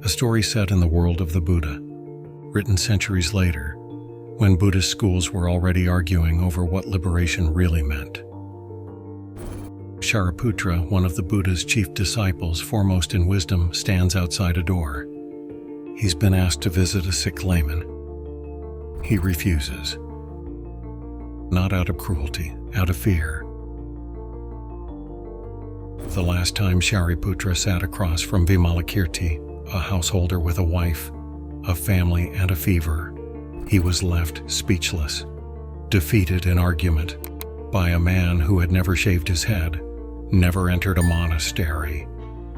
a story set in the world of the Buddha, written centuries later, when Buddhist schools were already arguing over what liberation really meant. Śāriputra, one of the Buddha's chief disciples, foremost in wisdom, stands outside a door. He's been asked to visit a sick layman. He refuses. Not out of cruelty, out of fear. The last time Śāriputra sat across from Vimalakīrti, a householder with a wife, a family, and a fever, he was left speechless, defeated in argument by a man who had never shaved his head, never entered a monastery,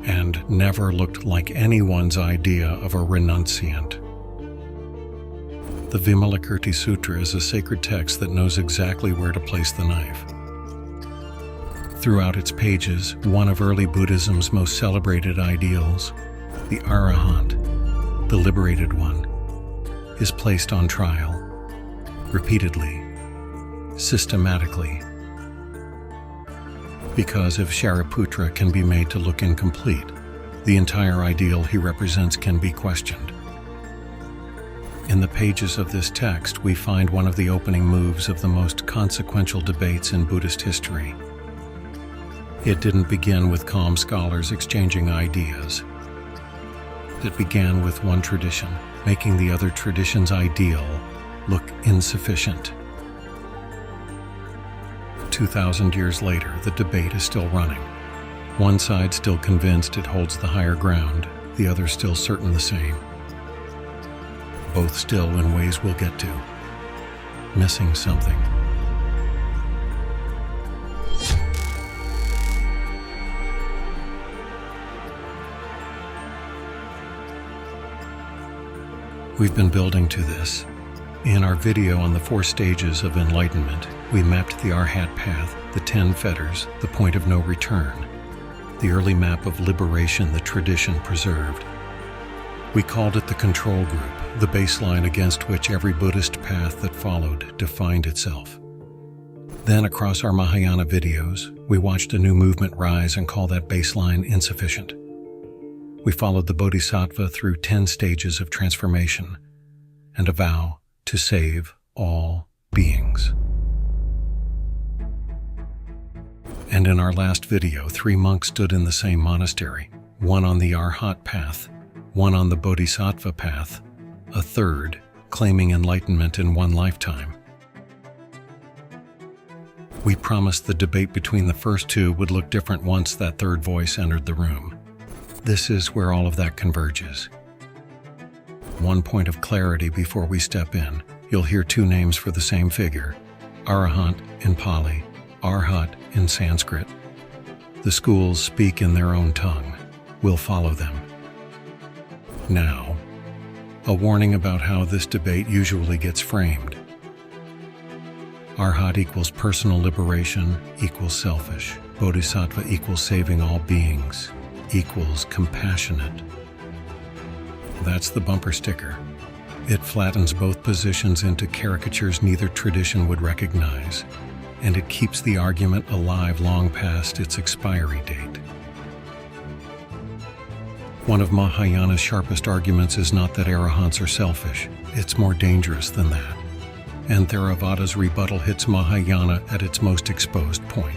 and never looked like anyone's idea of a renunciant. The Vimalakīrti Sūtra is a sacred text that knows exactly where to place the knife. Throughout its pages, one of early Buddhism's most celebrated ideals, the Arahant, the liberated one, is placed on trial, repeatedly, systematically. Because if Śāriputra can be made to look incomplete, the entire ideal he represents can be questioned. In the pages of this text, we find one of the opening moves of the most consequential debates in Buddhist history. It didn't begin with calm scholars exchanging ideas. It began with one tradition making the other tradition's ideal look insufficient. 2,000 years later, the debate is still running. One side still convinced it holds the higher ground, the other still certain the same. Both still in ways we'll get to. Missing something. We've been building to this. In our video on the 4 stages of enlightenment, we mapped the Arhat path, the 10 fetters, the point of no return, the early map of liberation the tradition preserved. We called it the control group, the baseline against which every Buddhist path that followed defined itself. Then across our Mahayana videos, we watched a new movement rise and call that baseline insufficient. We followed the Bodhisattva through 10 stages of transformation and a vow to save all beings. And in our last video, 3 monks stood in the same monastery, one on the Arhat path, one on the Bodhisattva path, a third claiming enlightenment in one lifetime. We promised the debate between the first 2 would look different once that third voice entered the room. This is where all of that converges. One point of clarity before we step in. You'll hear 2 names for the same figure, Arahant in Pali, Arhat in Sanskrit. The schools speak in their own tongue. We'll follow them. Now, a warning about how this debate usually gets framed. Arhat equals personal liberation equals selfish. Bodhisattva equals saving all beings equals compassionate. That's the bumper sticker. It flattens both positions into caricatures neither tradition would recognize, and it keeps the argument alive long past its expiry date. One of Mahayana's sharpest arguments is not that Arahants are selfish. It's more dangerous than that. And Theravada's rebuttal hits Mahayana at its most exposed point.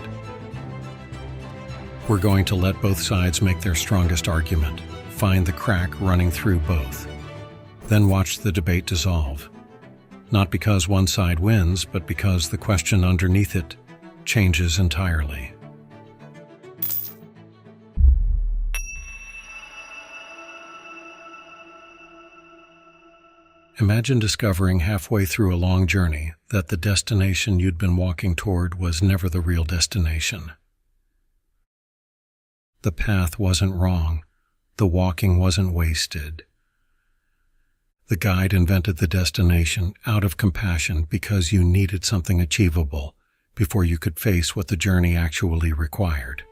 We're going to let both sides make their strongest argument, find the crack running through both, then watch the debate dissolve. Not because one side wins, but because the question underneath it changes entirely. Imagine discovering halfway through a long journey that the destination you'd been walking toward was never the real destination. The path wasn't wrong. The walking wasn't wasted. The guide invented the destination out of compassion because you needed something achievable before you could face what the journey actually required.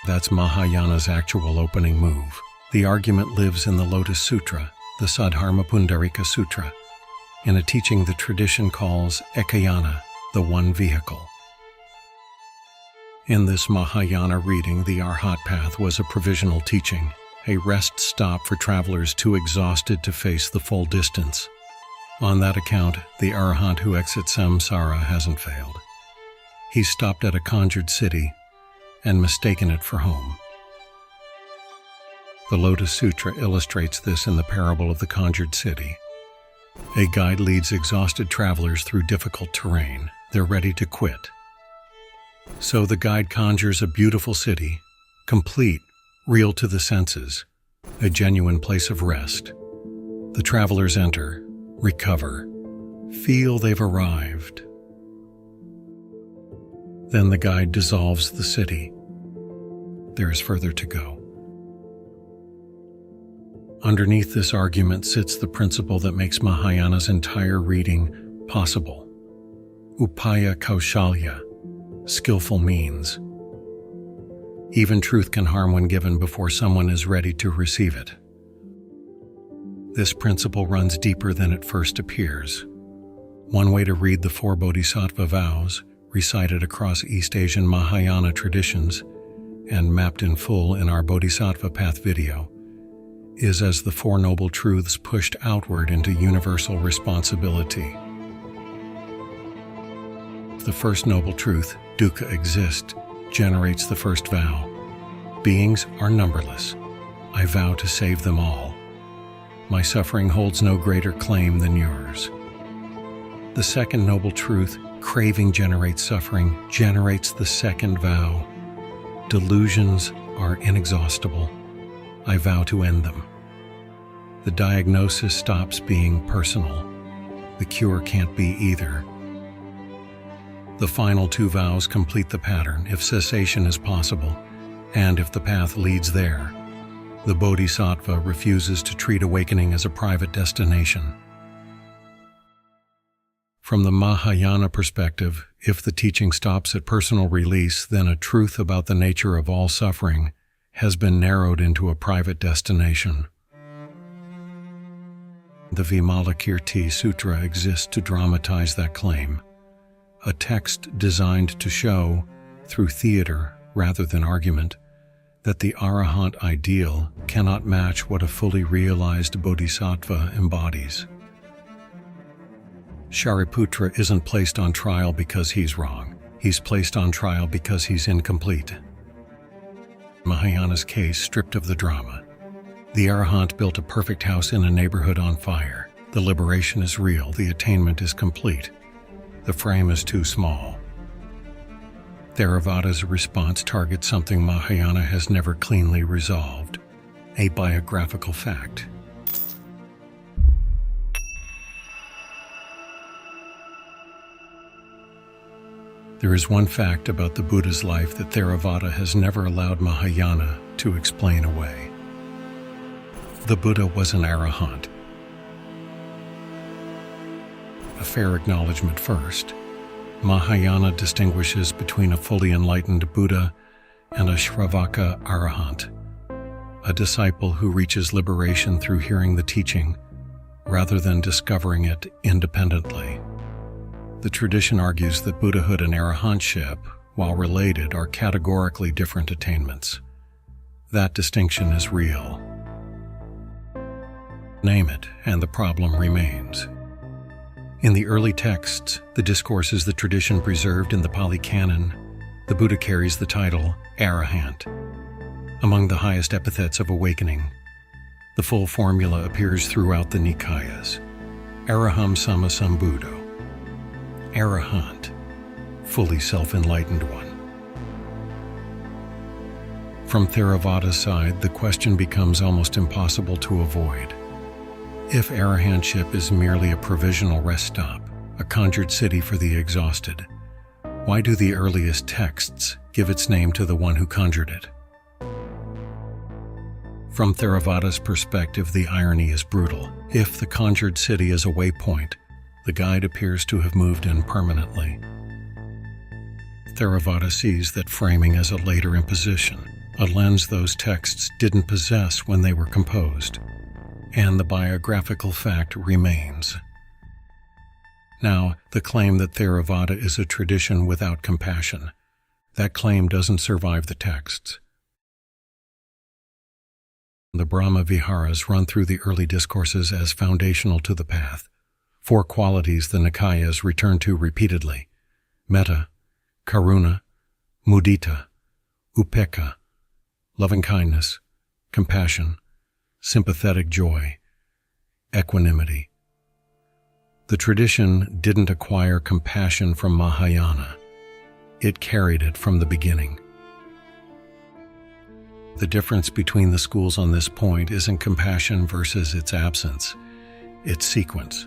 That's Mahayana's actual opening move. The argument lives in the Lotus Sūtra, the Saddharmapundarika Sutra, in a teaching the tradition calls Ekayana, the one vehicle. In this Mahayana reading, the Arhat path was a provisional teaching. a rest stop for travelers too exhausted to face the full distance. On that account, the Arahant who exits samsara hasn't failed. He's stopped at a conjured city and mistaken it for home. The Lotus Sutra illustrates this in the parable of the conjured city. A guide leads exhausted travelers through difficult terrain. They're ready to quit. So the guide conjures a beautiful city, complete, real to the senses, a genuine place of rest. The travelers enter, recover, feel they've arrived. Then the guide dissolves the city. There is further to go. Underneath this argument sits the principle that makes Mahayana's entire reading possible. Upaya kaushalya, skillful means. Even truth can harm when given before someone is ready to receive it. This principle runs deeper than it first appears. One way to read the 4 Bodhisattva vows, recited across East Asian Mahayana traditions and mapped in full in our Bodhisattva Path video, is as the 4 Noble Truths pushed outward into universal responsibility. The first Noble Truth, dukkha exists, generates the first vow. Beings are numberless. I vow to save them all. My suffering holds no greater claim than yours. The second Noble Truth, craving generates suffering, generates the second vow. Delusions are inexhaustible. I vow to end them. The diagnosis stops being personal. The cure can't be either. The final 2 vows complete the pattern if cessation is possible, and if the path leads there. The Bodhisattva refuses to treat awakening as a private destination. From the Mahayana perspective, if the teaching stops at personal release, then a truth about the nature of all suffering has been narrowed into a private destination. The Vimalakīrti Sūtra exists to dramatize that claim, a text designed to show, through theater rather than argument, that the Arahant ideal cannot match what a fully realized Bodhisattva embodies. Śāriputra isn't placed on trial because he's wrong. He's placed on trial because he's incomplete. Mahayana's case stripped of the drama. The Arahant built a perfect house in a neighborhood on fire. The liberation is real. The attainment is complete. The frame is too small. Theravada's response targets something Mahayana has never cleanly resolved, a biographical fact. There is one fact about the Buddha's life that Theravada has never allowed Mahayana to explain away. The Buddha was an Arahant. A fair acknowledgement first. Mahayana distinguishes between a fully enlightened Buddha and a Shravaka Arahant, a disciple who reaches liberation through hearing the teaching rather than discovering it independently. The tradition argues that Buddhahood and Arahantship, while related, are categorically different attainments. That distinction is real. Name it, and the problem remains. In the early texts, the discourses the tradition preserved in the Pali Canon, the Buddha carries the title Arahant. Among the highest epithets of awakening, the full formula appears throughout the Nikayas. Araham Sammasambuddho. Arahant, fully self-enlightened one. From Theravada's side, the question becomes almost impossible to avoid. If Arahantship is merely a provisional rest stop, a conjured city for the exhausted, why do the earliest texts give its name to the one who conjured it? From Theravada's perspective, the irony is brutal. If the conjured city is a waypoint, the guide appears to have moved in permanently. Theravada sees that framing as a later imposition, a lens those texts didn't possess when they were composed, and the biographical fact remains. Now, the claim that Theravada is a tradition without compassion, that claim doesn't survive the texts. The Brahma Viharas run through the early discourses as foundational to the path. 4 qualities the Nikayas return to repeatedly: metta, karuna, mudita, upekkha, loving-kindness, compassion, sympathetic joy, equanimity. The tradition didn't acquire compassion from Mahayana. It carried it from the beginning. The difference between the schools on this point isn't compassion versus its absence, it's sequence.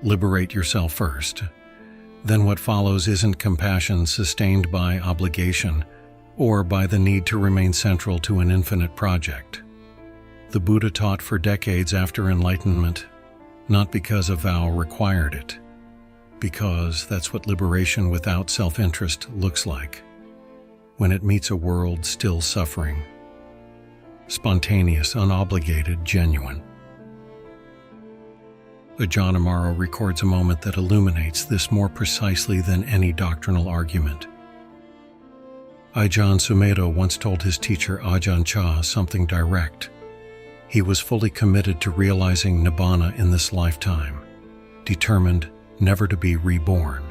Liberate yourself first. Then what follows isn't compassion sustained by obligation or by the need to remain central to an infinite project. The Buddha taught for decades after Enlightenment, not because a vow required it, because that's what liberation without self-interest looks like, when it meets a world still suffering. Spontaneous, unobligated, genuine. Ajahn Amaro records a moment that illuminates this more precisely than any doctrinal argument. Ajahn Sumedho once told his teacher Ajahn Chah something direct. He was fully committed to realizing Nibbana in this lifetime, determined never to be reborn.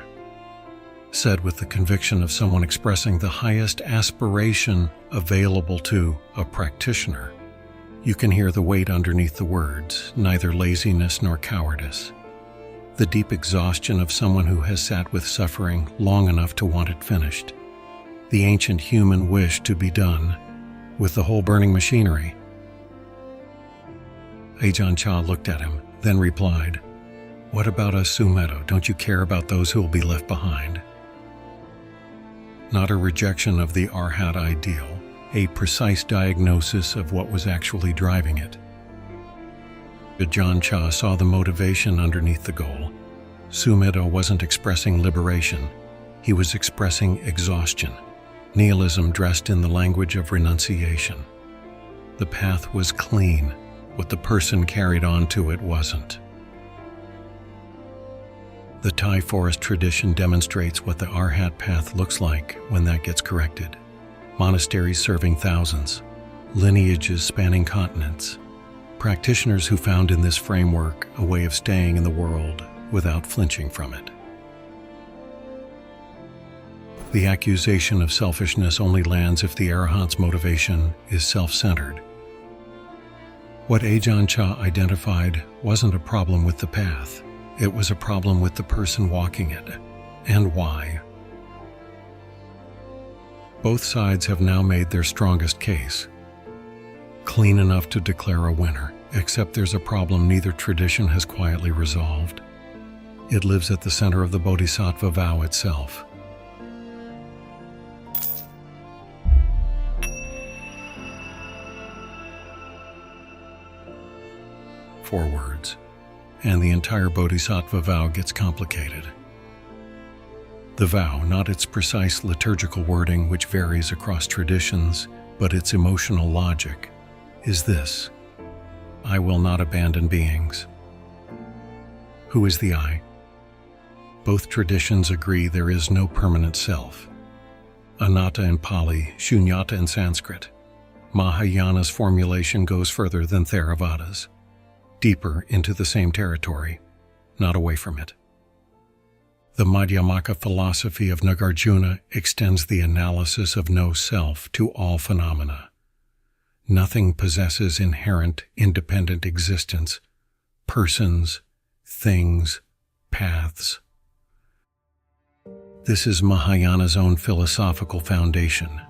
Said with the conviction of someone expressing the highest aspiration available to a practitioner. You can hear the weight underneath the words, neither laziness nor cowardice. The deep exhaustion of someone who has sat with suffering long enough to want it finished. The ancient human wish to be done with the whole burning machinery. Ajahn Chah looked at him, then replied, "What about us, Sumedho? Don't you care about those who will be left behind?" Not a rejection of the Arhat ideal, a precise diagnosis of what was actually driving it. Ajahn Chah saw the motivation underneath the goal. Sumedho wasn't expressing liberation, he was expressing exhaustion, nihilism dressed in the language of renunciation. The path was clean, what the person carried on to it wasn't. The Thai forest tradition demonstrates what the Arhat path looks like when that gets corrected. Monasteries serving thousands, lineages spanning continents, practitioners who found in this framework a way of staying in the world without flinching from it. The accusation of selfishness only lands if the Arahant's motivation is self-centered. What Ajahn Chah identified wasn't a problem with the path. It was a problem with the person walking it, and why. Both sides have now made their strongest case. Clean enough to declare a winner, except there's a problem neither tradition has quietly resolved. It lives at the center of the Bodhisattva vow itself. Four words, and the entire Bodhisattva vow gets complicated. The vow, not its precise liturgical wording which varies across traditions, but its emotional logic, is this: I will not abandon beings. Who is the I? Both traditions agree there is no permanent self. Anatta in Pali, Shunyata in Sanskrit. Mahayana's formulation goes further than Theravada's, deeper into the same territory, not away from it. The Madhyamaka philosophy of Nagarjuna extends the analysis of no self to all phenomena. Nothing possesses inherent, independent existence, persons, things, paths. This is Mahayana's own philosophical foundation,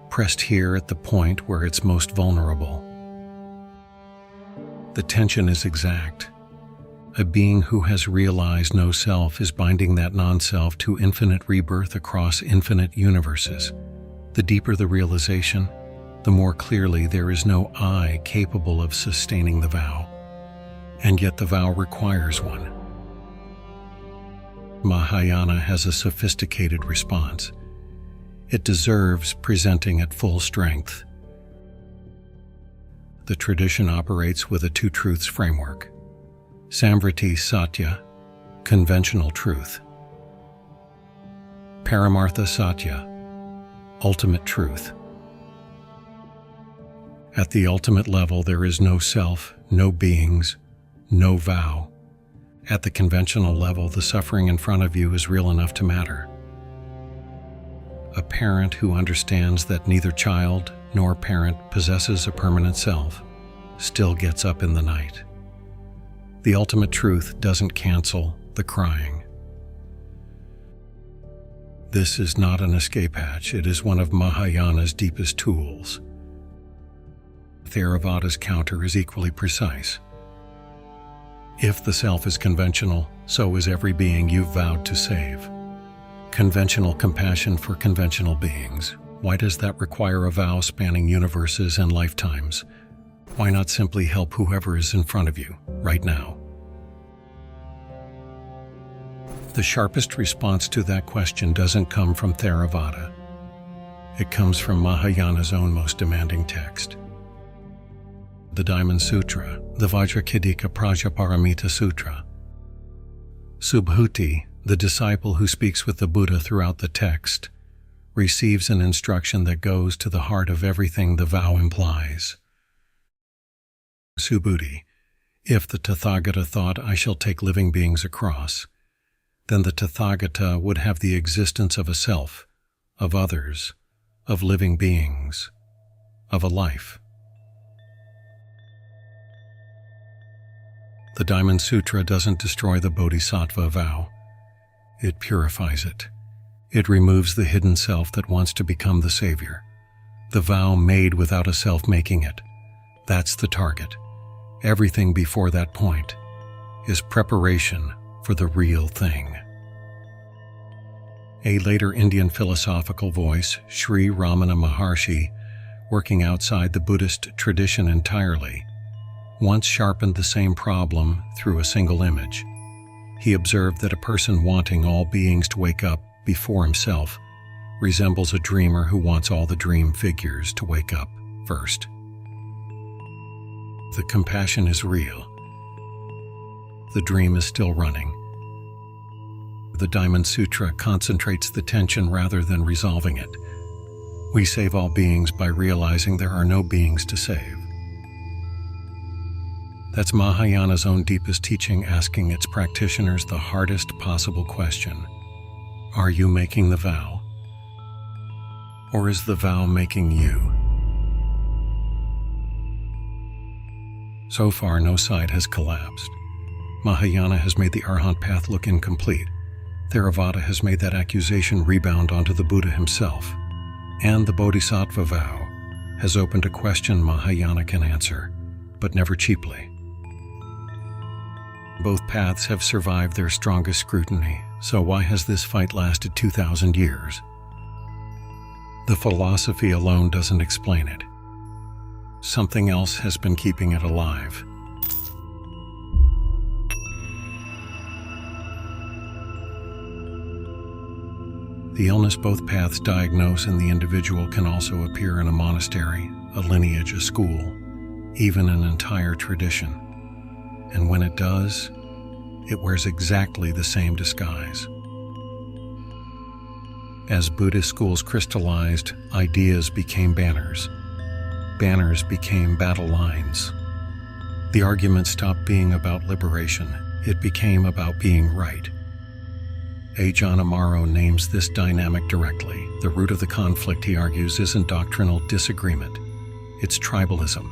pressed here at the point where it's most vulnerable. The tension is exact. A being who has realized no self is binding that non-self to infinite rebirth across infinite universes. The deeper the realization, the more clearly there is no I capable of sustaining the vow. And yet the vow requires one. Mahayana has a sophisticated response. It deserves presenting at full strength. The tradition operates with a two truths framework. Samvriti Satya, conventional truth. Paramartha Satya, ultimate truth. At the ultimate level, there is no self, no beings, no vow. At the conventional level, the suffering in front of you is real enough to matter. A parent who understands that neither child nor parent possesses a permanent self still gets up in the night. The ultimate truth doesn't cancel the crying. This is not an escape hatch. It is one of Mahayana's deepest tools. Theravada's counter is equally precise. If the self is conventional, so is every being you've vowed to save. Conventional compassion for conventional beings. Why does that require a vow spanning universes and lifetimes? Why not simply help whoever is in front of you, right now? The sharpest response to that question doesn't come from Theravada. It comes from Mahayana's own most demanding text. The Diamond Sūtra, the Vajrayana Prajnaparamita Sutra. Subhuti, the disciple who speaks with the Buddha throughout the text, receives an instruction that goes to the heart of everything the vow implies. Subhuti, if the Tathagata thought I shall take living beings across, then the Tathagata would have the existence of a self, of others, of living beings, of a life. The Diamond Sutra doesn't destroy the Bodhisattva vow. It purifies it. It removes the hidden self that wants to become the savior. The vow made without a self making it. That's the target. Everything before that point is preparation for the real thing. A later Indian philosophical voice, Sri Ramana Maharshi, working outside the Buddhist tradition entirely, once sharpened the same problem through a single image. He observed that a person wanting all beings to wake up before himself resembles a dreamer who wants all the dream figures to wake up first. The compassion is real. The dream is still running. The Diamond Sutra concentrates the tension rather than resolving it. We save all beings by realizing there are no beings to save. That's Mahayana's own deepest teaching, asking its practitioners the hardest possible question. Are you making the vow? Or is the vow making you? So far, no side has collapsed. Mahayana has made the Arahant path look incomplete. Theravada has made that accusation rebound onto the Buddha himself. And the Bodhisattva vow has opened a question Mahayana can answer, but never cheaply. Both paths have survived their strongest scrutiny, so why has this fight lasted 2,000 years? The philosophy alone doesn't explain it. Something else has been keeping it alive. The illness both paths diagnose in the individual can also appear in a monastery, a lineage, a school, even an entire tradition. And when it does, it wears exactly the same disguise. As Buddhist schools crystallized, ideas became banners. Banners became battle lines. The argument stopped being about liberation. It became about being right. Ajahn Amaro names this dynamic directly. The root of the conflict, he argues, isn't doctrinal disagreement. It's tribalism,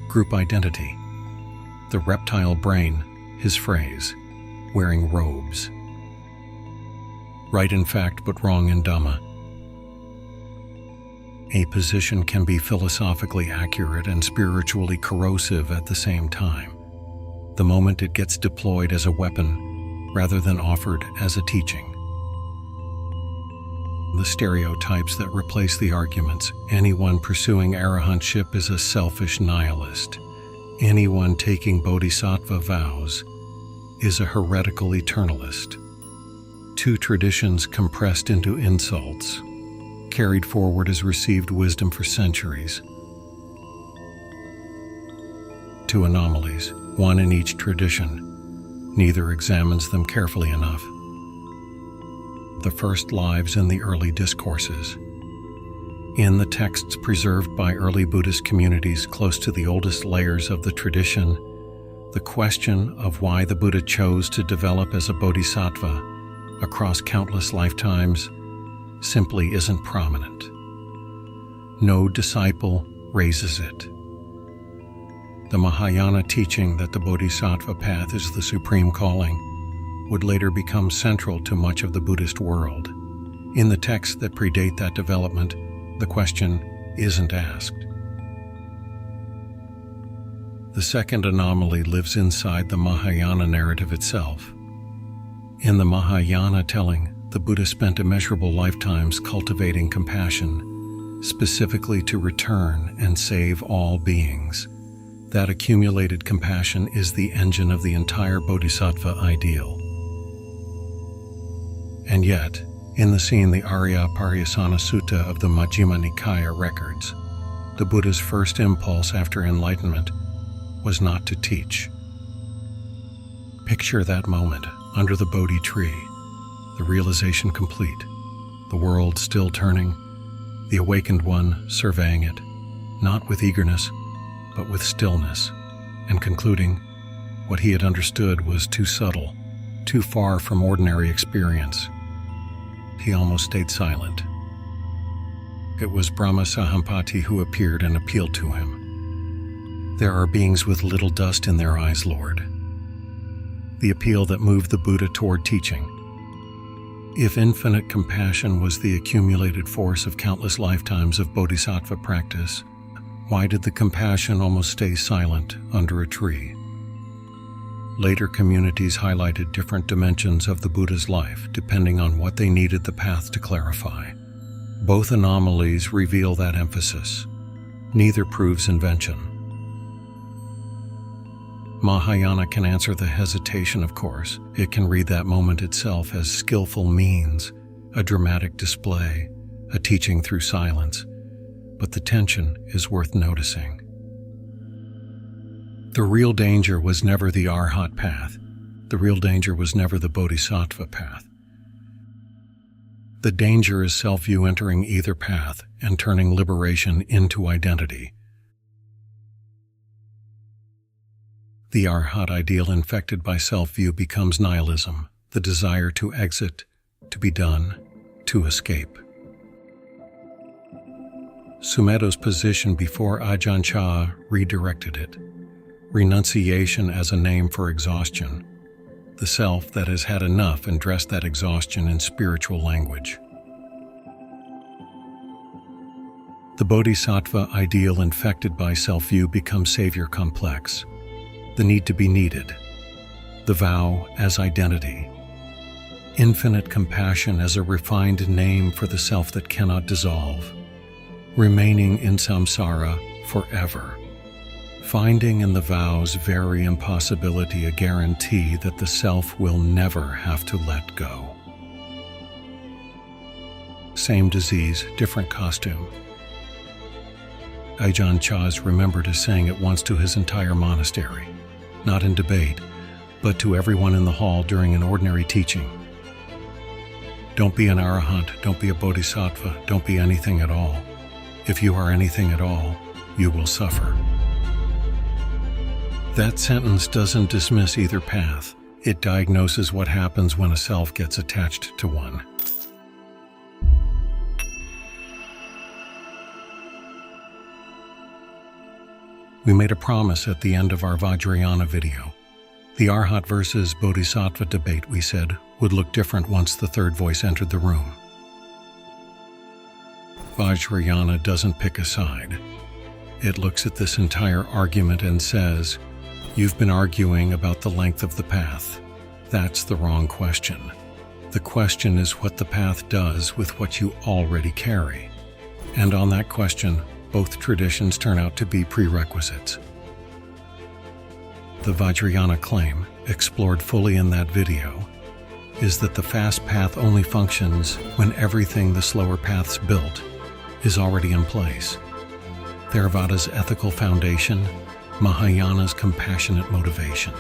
group identity. The reptile brain, his phrase, wearing robes. Right in fact, but wrong in Dhamma. A position can be philosophically accurate and spiritually corrosive at the same time, the moment it gets deployed as a weapon rather than offered as a teaching. The stereotypes that replace the arguments. Anyone pursuing arahantship is a selfish nihilist. Anyone taking bodhisattva vows is a heretical eternalist. Two traditions compressed into insults, carried forward as received wisdom for centuries. Two anomalies, one in each tradition. Neither examines them carefully enough. The first lives in the early discourses. In the texts preserved by early Buddhist communities close to the oldest layers of the tradition, the question of why the Buddha chose to develop as a bodhisattva across countless lifetimes simply isn't prominent. No disciple raises it. The Mahayana teaching that the bodhisattva path is the supreme calling would later become central to much of the Buddhist world. In the texts that predate that development, the question isn't asked. The second anomaly lives inside the Mahayana narrative itself. In the Mahayana telling, the Buddha spent immeasurable lifetimes cultivating compassion, specifically to return and save all beings. That accumulated compassion is the engine of the entire bodhisattva ideal. And yet, in the scene the Arya Pariyasana Sutta of the Majjhima Nikaya records, the Buddha's first impulse after enlightenment was not to teach. Picture that moment under the Bodhi tree, the realization complete, the world still turning, the awakened one surveying it, not with eagerness, but with stillness, and concluding what he had understood was too subtle, too far from ordinary experience. He almost stayed silent. It was Brahma Sahampati who appeared and appealed to him. "There are beings with little dust in their eyes, Lord." The appeal that moved the Buddha toward teaching. If infinite compassion was the accumulated force of countless lifetimes of bodhisattva practice, why did the compassion almost stay silent under a tree? Later communities highlighted different dimensions of the Buddha's life depending on what they needed the path to clarify. Both anomalies reveal that emphasis. Neither proves invention. Mahayana can answer the hesitation, of course. It can read that moment itself as skillful means, a dramatic display, a teaching through silence. But the tension is worth noticing. The real danger was never the Arhat path. The real danger was never the Bodhisattva path. The danger is self-view entering either path and turning liberation into identity. The Arhat ideal infected by self-view becomes nihilism, the desire to exit, to be done, to escape. Sumedho's position before Ajahn Chah redirected it. Renunciation as a name for exhaustion, the self that has had enough and dressed that exhaustion in spiritual language. The Bodhisattva ideal infected by self-view becomes savior complex, the need to be needed, the vow as identity, infinite compassion as a refined name for the self that cannot dissolve, remaining in samsara forever. Finding in the vow's very impossibility a guarantee that the self will never have to let go. Same disease, different costume. Ajahn Chah is remembered as saying it once to his entire monastery, not in debate, but to everyone in the hall during an ordinary teaching. Don't be an Arahant, don't be a Bodhisattva, don't be anything at all. If you are anything at all, you will suffer. That sentence doesn't dismiss either path. It diagnoses what happens when a self gets attached to one. We made a promise at the end of our Vajrayana video. The Arhat versus Bodhisattva debate, we said, would look different once the third voice entered the room. Vajrayana doesn't pick a side. It looks at this entire argument and says, "You've been arguing about the length of the path. That's the wrong question. The question is what the path does with what you already carry." And on that question, both traditions turn out to be prerequisites. The Vajrayana claim, explored fully in that video, is that the fast path only functions when everything the slower paths built is already in place. Theravada's ethical foundation, Mahayana's compassionate motivation.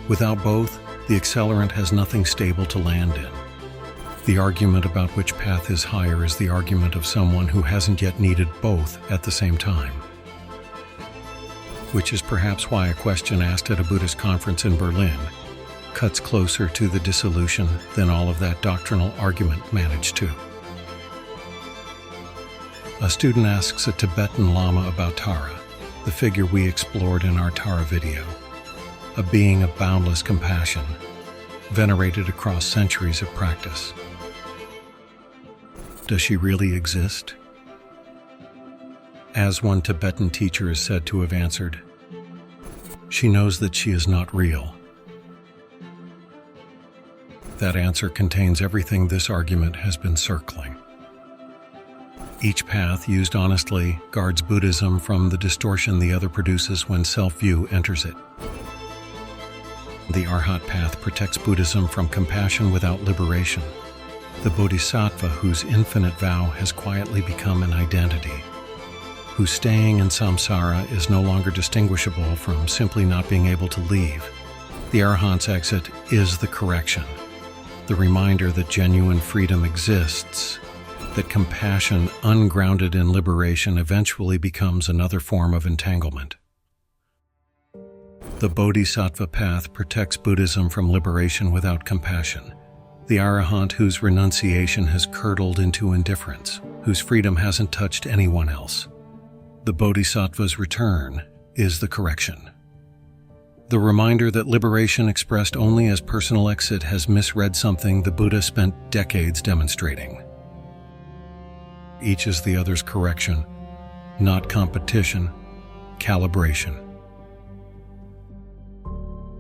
Without both, the accelerant has nothing stable to land in. The argument about which path is higher is the argument of someone who hasn't yet needed both at the same time. Which is perhaps why a question asked at a Buddhist conference in Berlin cuts closer to the dissolution than all of that doctrinal argument managed to. A student asks a Tibetan Lama about Tara, the figure we explored in our Tara video, a being of boundless compassion, venerated across centuries of practice. Does she really exist? As one Tibetan teacher is said to have answered, she knows that she is not real. That answer contains everything this argument has been circling. Each path, used honestly, guards Buddhism from the distortion the other produces when self-view enters it. The Arhat path protects Buddhism from compassion without liberation, the Bodhisattva whose infinite vow has quietly become an identity, whose staying in samsara is no longer distinguishable from simply not being able to leave. The Arahant's exit is the correction, the reminder that genuine freedom exists, that compassion ungrounded in liberation eventually becomes another form of entanglement. The Bodhisattva path protects Buddhism from liberation without compassion, the Arahant whose renunciation has curdled into indifference, whose freedom hasn't touched anyone else. The Bodhisattva's return is the correction. The reminder that liberation expressed only as personal exit has misread something the Buddha spent decades demonstrating. Each is the other's correction, not competition, calibration.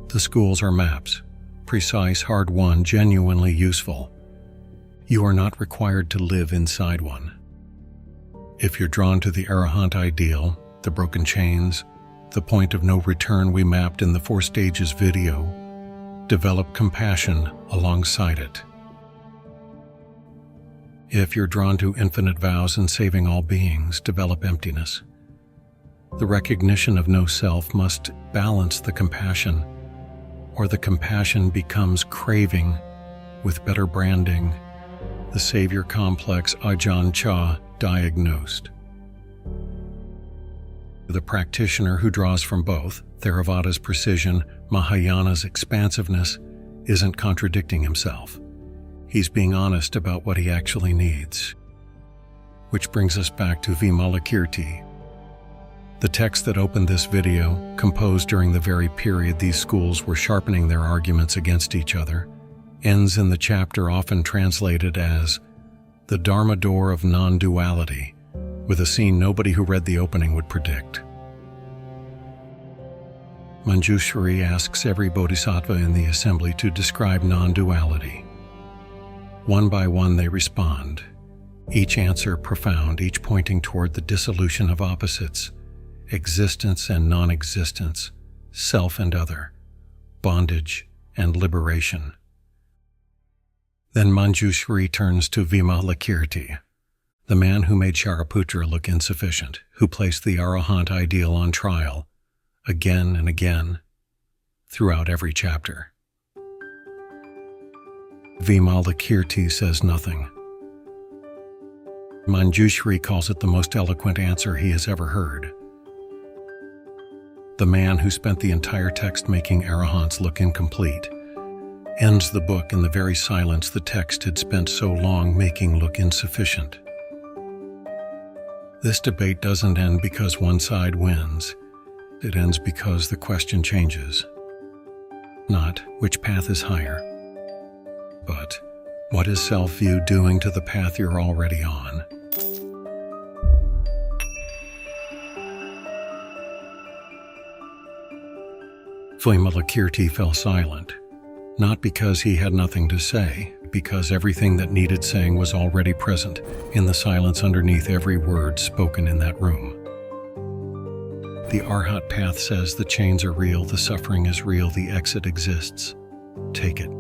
The schools are maps, precise, hard-won, genuinely useful. You are not required to live inside one. If you're drawn to the Arahant ideal, the broken chains, the point of no return we mapped in the 4 stages video, develop compassion alongside it. If you're drawn to infinite vows and saving all beings, develop emptiness. The recognition of no self must balance the compassion, or the compassion becomes craving with better branding, the savior complex Ajahn Chah diagnosed. The practitioner who draws from both, Theravada's precision, Mahayana's expansiveness, isn't contradicting himself. He's being honest about what he actually needs. Which brings us back to Vimalakīrti. The text that opened this video, composed during the very period these schools were sharpening their arguments against each other, ends in the chapter often translated as the Dharma door of non-duality, with a scene nobody who read the opening would predict. Manjushri asks every bodhisattva in the assembly to describe non-duality. One by one they respond, each answer profound, each pointing toward the dissolution of opposites, existence and non-existence, self and other, bondage and liberation. Then Manjushri turns to Vimalakīrti, the man who made Śāriputra look insufficient, who placed the Arahant ideal on trial, again and again, throughout every chapter. Vimalakīrti says nothing. Manjushri calls it the most eloquent answer he has ever heard. The man who spent the entire text making Arahants look incomplete ends the book in the very silence the text had spent so long making look insufficient. This debate doesn't end because one side wins. It ends because the question changes. Not which path is higher, but what is self-view doing to the path you're already on? Vimalakīrti fell silent, not because he had nothing to say, because everything that needed saying was already present in the silence underneath every word spoken in that room. The Arhat path says the chains are real, the suffering is real, the exit exists. Take it.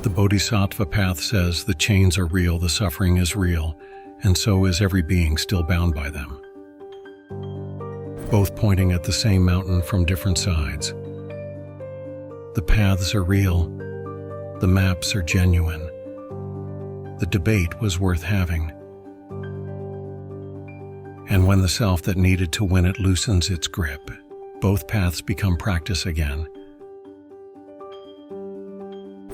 The Bodhisattva path says the chains are real, the suffering is real, and so is every being still bound by them. Both pointing at the same mountain from different sides. The paths are real, the maps are genuine, The debate was worth having. And when the self that needed to win it loosens its grip, both paths become practice again.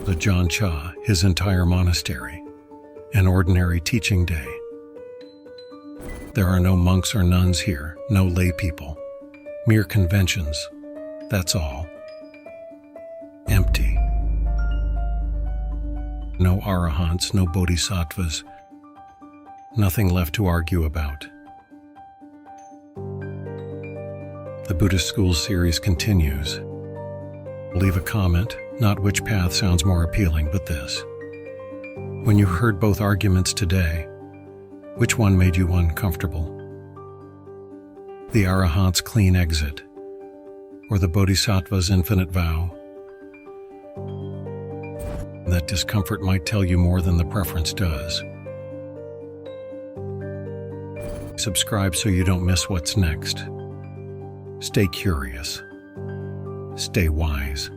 The Ajahn Chah, his entire monastery, an ordinary teaching day. There are no monks or nuns here, no lay people. Mere conventions, that's all. Empty. No Arahants, no Bodhisattvas. Nothing left to argue about. The Buddhist Schools series continues. Leave a comment, not which path sounds more appealing, but this. When you heard both arguments today, which one made you uncomfortable? The Arahant's clean exit, or the Bodhisattva's infinite vow? That discomfort might tell you more than the preference does. Subscribe so you don't miss what's next. Stay curious. Stay wise.